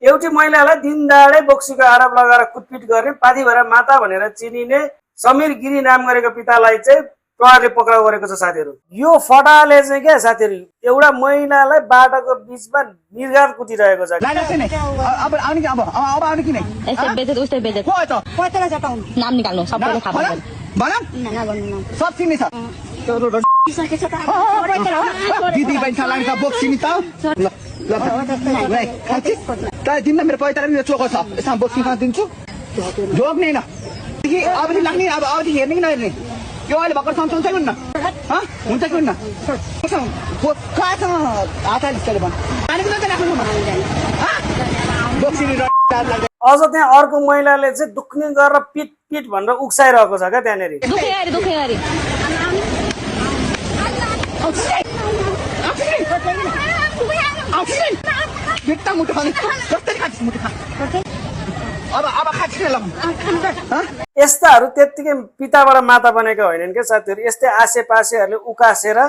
एउटी महिलालाई दिनदाडै बोक्सीको आरोप लगाएर कुटपिट गर्ने पाथी भएर माता भनेर चिनिने समीर गिरी नाम गरेको पितालाई चाहिँ प्रहरीले पक्राउ गरेको छ साथीहरू। यो फटाले चाहिँ क्या साथीहरू एउटा महिलालाई बाटोको बिचमा निर्घात कुटिरहेको छ। नाम निकाल्नु सबैले थाहा पाउँछ सब चिनी छ दिदी बहिनी लाग्छ बोक्सी नि त तिमीलाई मेरो पैसा पनि चोको छ यसमा बोक्सी खान दिन्छु जोग्ने न अब लाग्ने अब अवधि हेर्ने कि नहेर्ने यो अहिले भर्खर सँगसँगै हुन्न हुन्छ कि हुन्न अझ त्यहाँ अर्को महिलाले चाहिँ दुख्ने गरेर पिट पिट भनेर उक्साइरहेको छ क्या त्यहाँनिर। यस्ताहरू त्यत्तिकै पिताबाट माता बनेका होइनन् क्या साथीहरू। यस्तै आसेपासेहरूले उकासेर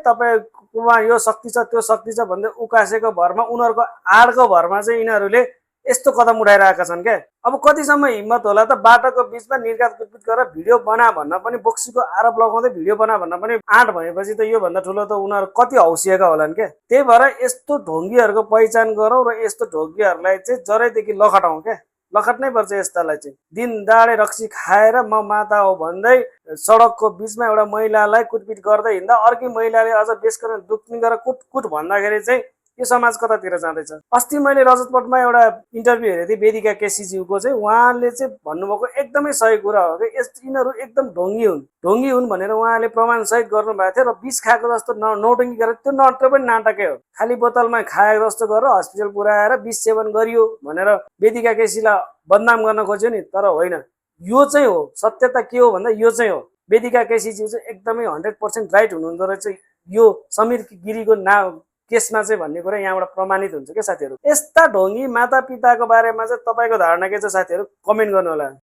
तपाईकोमा यो शक्ति छ त्यो शक्ति छ भन्दै उकासेको भरमा उनीहरूको आडको भरमा चाहिँ यिनीहरूले यस्तो कदम उठाइरहेका छन् क्या। अब कतिसम्म हिम्मत होला त बाटोको बिचमा निर्घात कुटपिट गरेर भिडियो बना भन्न पनि बोक्सीको आरोप लगाउँदै भिडियो बना भन्न पनि आँट भएपछि त यो भन्दा ठुलो त उनीहरू कति हौसिएका होलान् क्या। त्यही भएर यस्तो ढोङ्गीहरूको पहिचान गरौँ र यस्तो ढोङ्गीहरूलाई चाहिँ जरैदेखि लखटाउँ क्या। लखट्नै पर्छ यस्तालाई चाहिँ। दिन दाडे रक्सी खाएर म माता हो भन्दै सडकको बिचमा एउटा महिलालाई कुटपिट गर्दै हिँड्दा अर्कै महिलाले अझ बेसकन दुख्ने गरेर कुटकुट भन्दाखेरि चाहिँ यो समाज कतातिर जाँदैछ। अस्ति मैले रजतपटमा एउटा इन्टरभ्यू हेरेको थिएँ वेदिका केसीज्यूको चाहिँ। उहाँले चाहिँ भन्नुभएको एकदमै सही कुरा हो कि यिनीहरू एकदम ढोङ्गी हुन् भनेर उहाँले प्रमाण सहित गर्नुभएको थियो। र विष खाएको जस्तो नौटङ्गी गरेर त्यो पनि नाटकै हो। खाली बोतलमा खाएको जस्तो गरेर हस्पिटल पुऱ्याएर विष सेवन गरियो भनेर वेदिका केसीलाई बदनाम गर्न खोज्यो नि। तर होइन, यो चाहिँ हो सत्यता। के हो भन्दा यो चाहिँ हो वेदिका केसीज्यू चाहिँ एकदमै 100% राइट हुनुहुँदो रहेछ यो समीर गिरीको केसमा चाहिँ भन्ने कुरा यहाँबाट प्रमाणित हुन्छ क्या साथीहरू। यस्ता ढोङ्गी माता पिताको बारेमा चाहिँ तपाईँको धारणा के छ साथीहरू? कमेन्ट गर्नु होला।